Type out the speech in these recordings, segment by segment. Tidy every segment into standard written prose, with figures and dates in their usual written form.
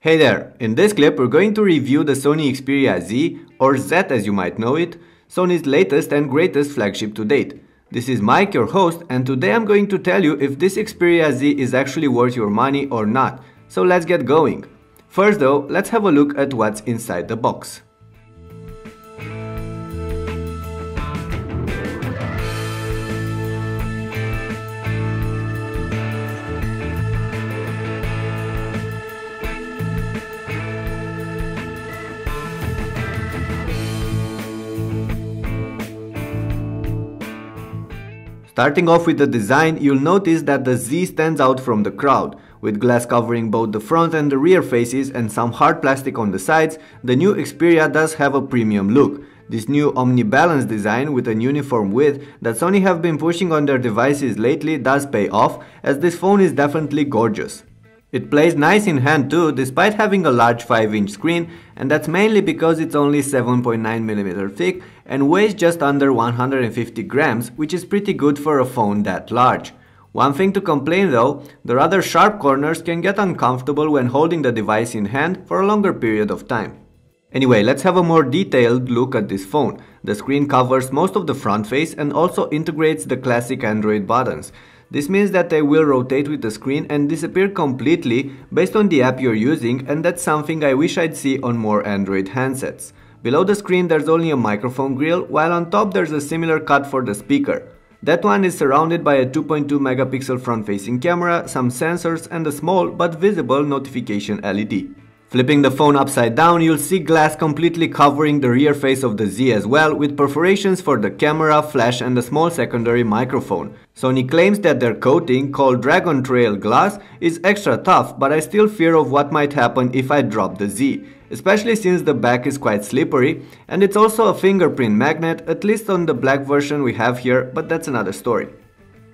Hey there, in this clip we're going to review the Sony Xperia Z, or Z as you might know it, Sony's latest and greatest flagship to date. This is Mike, your host, and today I'm going to tell you if this Xperia Z is actually worth your money or not. So let's get going. First though, let's have a look at what's inside the box. Starting off with the design, you'll notice that the Z stands out from the crowd. With glass covering both the front and the rear faces and some hard plastic on the sides, the new Xperia does have a premium look. This new omni-balance design with an uniform width that Sony have been pushing on their devices lately does pay off, as this phone is definitely gorgeous. It plays nice in hand too, despite having a large 5-inch screen, and that's mainly because it's only 7.9mm thick and weighs just under 150 grams, which is pretty good for a phone that large. One thing to complain though, the rather sharp corners can get uncomfortable when holding the device in hand for a longer period of time. Anyway, let's have a more detailed look at this phone. The screen covers most of the front face and also integrates the classic Android buttons. This means that they will rotate with the screen and disappear completely based on the app you're using, and that's something I wish I'd see on more Android handsets. Below the screen there's only a microphone grill, while on top there's a similar cut for the speaker. That one is surrounded by a 2.2 megapixel front-facing camera, some sensors and a small but visible notification LED. Flipping the phone upside down, you'll see glass completely covering the rear face of the Z as well, with perforations for the camera, flash and a small secondary microphone. Sony claims that their coating, called Dragon Trail glass, is extra tough, but I still fear of what might happen if I drop the Z, especially since the back is quite slippery, and it's also a fingerprint magnet, at least on the black version we have here, but that's another story.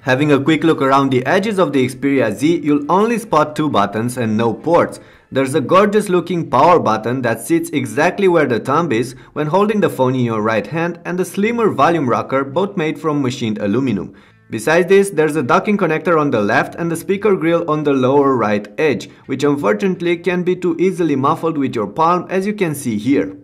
Having a quick look around the edges of the Xperia Z, you'll only spot two buttons and no ports. There's a gorgeous looking power button that sits exactly where the thumb is when holding the phone in your right hand, and a slimmer volume rocker, both made from machined aluminum. Besides this, there's a docking connector on the left and the speaker grill on the lower right edge, which unfortunately can be too easily muffled with your palm, as you can see here.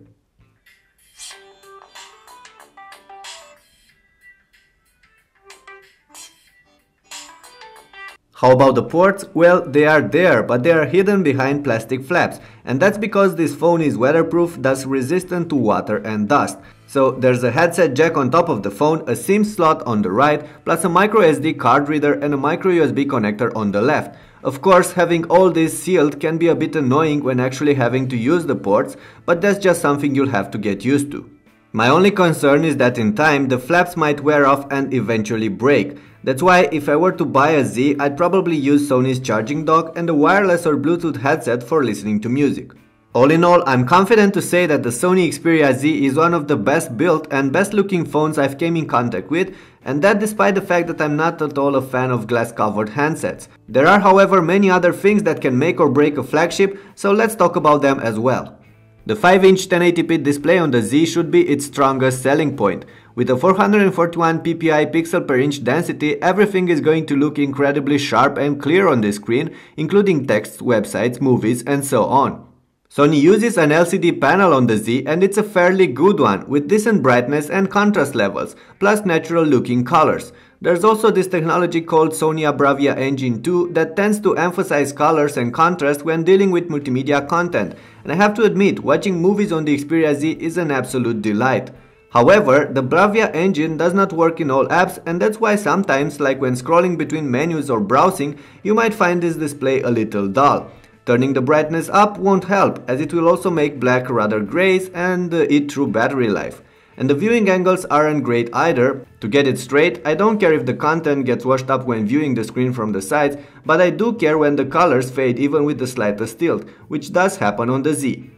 How about the ports? Well, they are there, but they are hidden behind plastic flaps, and that's because this phone is weatherproof, thus resistant to water and dust. So there's a headset jack on top of the phone, a SIM slot on the right, plus a microSD card reader and a microUSB connector on the left. Of course, having all this sealed can be a bit annoying when actually having to use the ports, but that's just something you'll have to get used to. My only concern is that in time the flaps might wear off and eventually break. That's why if I were to buy a Z, I'd probably use Sony's charging dock and a wireless or Bluetooth headset for listening to music. All in all, I'm confident to say that the Sony Xperia Z is one of the best built and best looking phones I've came in contact with, and that despite the fact that I'm not at all a fan of glass covered handsets. There are however many other things that can make or break a flagship, so let's talk about them as well. The 5-inch 1080p display on the Z should be its strongest selling point. With a 441 ppi pixel per inch density, everything is going to look incredibly sharp and clear on this screen, including text, websites, movies and so on. Sony uses an LCD panel on the Z, and it's a fairly good one, with decent brightness and contrast levels, plus natural looking colors. There's also this technology called Sony Bravia Engine 2 that tends to emphasize colors and contrast when dealing with multimedia content, and I have to admit, watching movies on the Xperia Z is an absolute delight. However, the Bravia engine does not work in all apps, and that's why sometimes, like when scrolling between menus or browsing, you might find this display a little dull. Turning the brightness up won't help, as it will also make black rather grays and eat through battery life. And the viewing angles aren't great either. To get it straight, I don't care if the content gets washed up when viewing the screen from the sides, but I do care when the colors fade even with the slightest tilt, which does happen on the Z.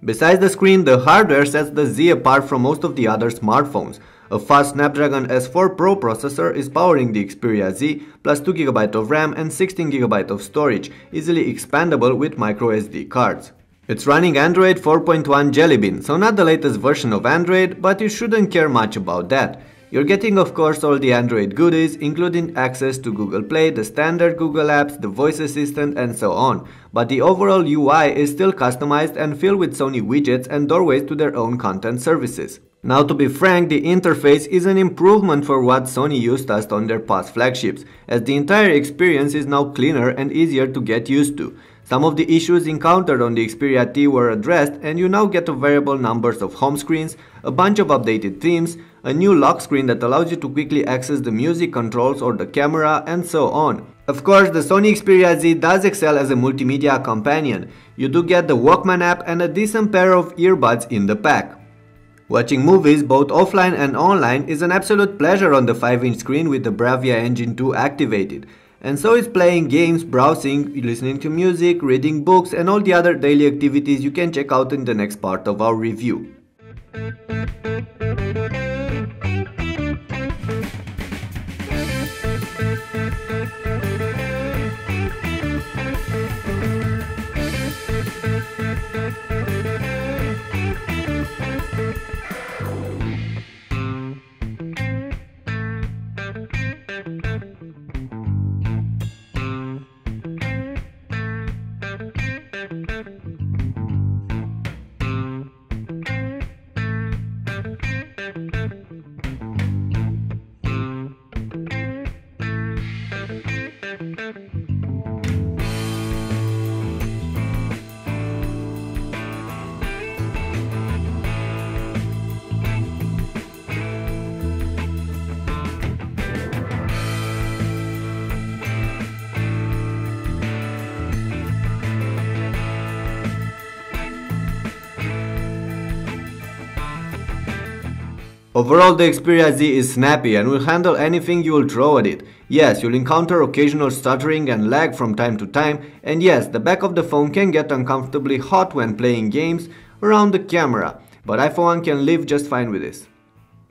Besides the screen, the hardware sets the Z apart from most of the other smartphones. A fast Snapdragon S4 Pro processor is powering the Xperia Z, plus 2GB of RAM and 16GB of storage, easily expandable with microSD cards. It's running Android 4.1 Jelly Bean, so not the latest version of Android, but you shouldn't care much about that. You're getting of course all the Android goodies, including access to Google Play, the standard Google apps, the voice assistant and so on. But the overall UI is still customized and filled with Sony widgets and doorways to their own content services. Now to be frank, the interface is an improvement for what Sony used to on their past flagships, as the entire experience is now cleaner and easier to get used to. Some of the issues encountered on the Xperia Z were addressed, and you now get a variable numbers of home screens, a bunch of updated themes, a new lock screen that allows you to quickly access the music controls or the camera, and so on. Of course, the Sony Xperia Z does excel as a multimedia companion. You do get the Walkman app and a decent pair of earbuds in the pack. Watching movies both offline and online is an absolute pleasure on the 5-inch screen with the Bravia Engine 2 activated. And so is playing games, browsing, listening to music, reading books and all the other daily activities you can check out in the next part of our review. Overall, the Xperia Z is snappy and will handle anything you will throw at it. Yes, you'll encounter occasional stuttering and lag from time to time, and yes, the back of the phone can get uncomfortably hot when playing games around the camera, but I for one can live just fine with this.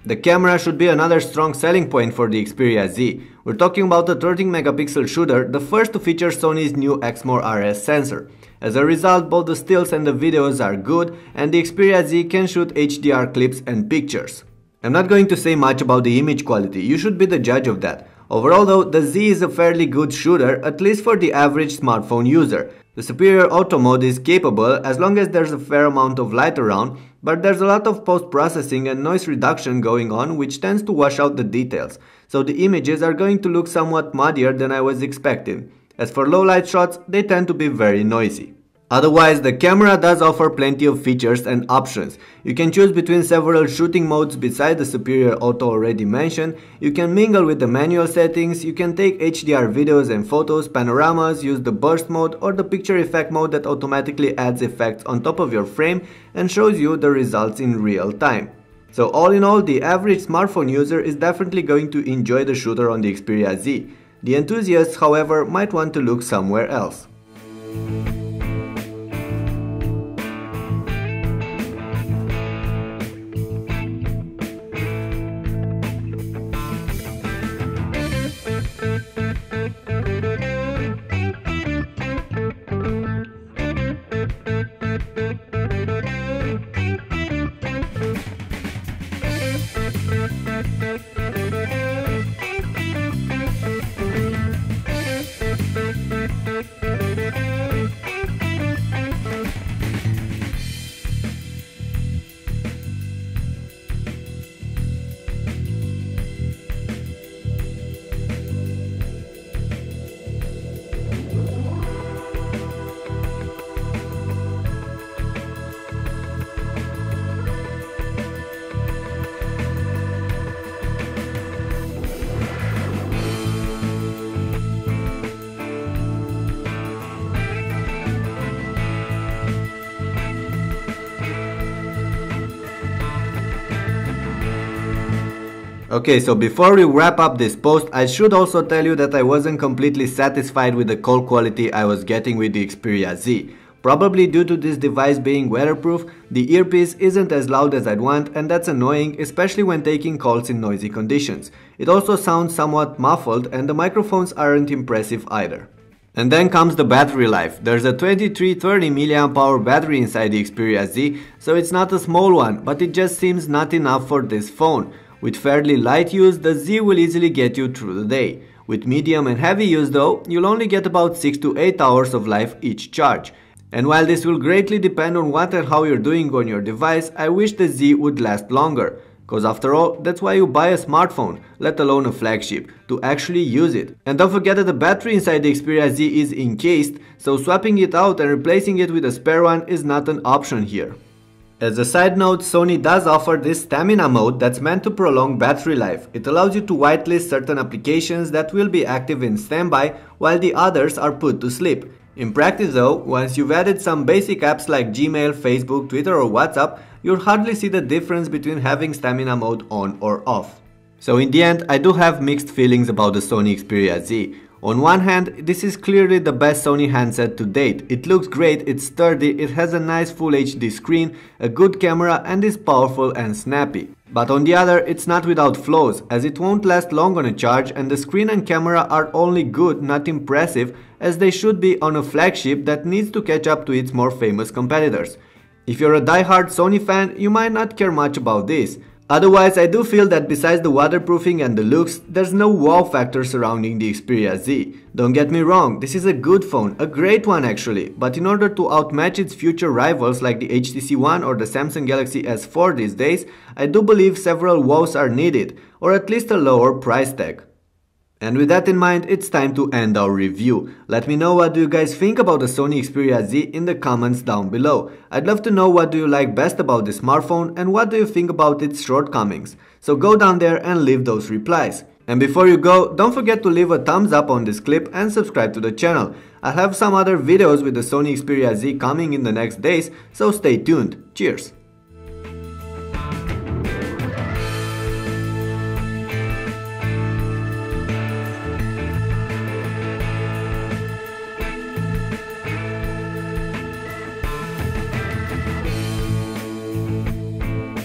The camera should be another strong selling point for the Xperia Z. We're talking about a 13-megapixel shooter, the first to feature Sony's new Exmor RS sensor. As a result, both the stills and the videos are good, and the Xperia Z can shoot HDR clips and pictures. I'm not going to say much about the image quality, you should be the judge of that. Overall though, the Z is a fairly good shooter, at least for the average smartphone user. The superior auto mode is capable as long as there's a fair amount of light around, but there's a lot of post-processing and noise reduction going on which tends to wash out the details, so the images are going to look somewhat muddier than I was expecting. As for low light shots, they tend to be very noisy. Otherwise, the camera does offer plenty of features and options. You can choose between several shooting modes besides the superior auto already mentioned, you can mingle with the manual settings, you can take HDR videos and photos, panoramas, use the burst mode or the picture effect mode that automatically adds effects on top of your frame and shows you the results in real time. So all in all, the average smartphone user is definitely going to enjoy the shooter on the Xperia Z. The enthusiasts, however, might want to look somewhere else. Okay, so before we wrap up this post, I should also tell you that I wasn't completely satisfied with the call quality I was getting with the Xperia Z. Probably due to this device being weatherproof, the earpiece isn't as loud as I'd want, and that's annoying, especially when taking calls in noisy conditions. It also sounds somewhat muffled and the microphones aren't impressive either. And then comes the battery life. There's a 2330 mAh battery inside the Xperia Z, so it's not a small one, but it just seems not enough for this phone. With fairly light use, the Z will easily get you through the day. With medium and heavy use though, you'll only get about 6 to 8 hours of life each charge. And while this will greatly depend on what and how you're doing on your device, I wish the Z would last longer. Cause after all, that's why you buy a smartphone, let alone a flagship, to actually use it. And don't forget that the battery inside the Xperia Z is encased, so swapping it out and replacing it with a spare one is not an option here. As a side note, Sony does offer this stamina mode that's meant to prolong battery life. It allows you to whitelist certain applications that will be active in standby while the others are put to sleep. In practice though, once you've added some basic apps like Gmail, Facebook, Twitter or WhatsApp, you'll hardly see the difference between having stamina mode on or off. So in the end, I do have mixed feelings about the Sony Xperia Z. On one hand, this is clearly the best Sony handset to date. It looks great, it's sturdy, it has a nice Full HD screen, a good camera and is powerful and snappy. But on the other, it's not without flaws, as it won't last long on a charge and the screen and camera are only good, not impressive, as they should be on a flagship that needs to catch up to its more famous competitors. If you're a die-hard Sony fan, you might not care much about this. Otherwise, I do feel that besides the waterproofing and the looks, there's no wow factor surrounding the Xperia Z. Don't get me wrong, this is a good phone, a great one actually, but in order to outmatch its future rivals like the HTC One or the Samsung Galaxy S4 these days, I do believe several wows are needed, or at least a lower price tag. And with that in mind, it's time to end our review. Let me know what do you guys think about the Sony Xperia Z in the comments down below. I'd love to know what do you like best about the smartphone and what do you think about its shortcomings. So go down there and leave those replies. And before you go, don't forget to leave a thumbs up on this clip and subscribe to the channel. I'll have some other videos with the Sony Xperia Z coming in the next days, so stay tuned. Cheers!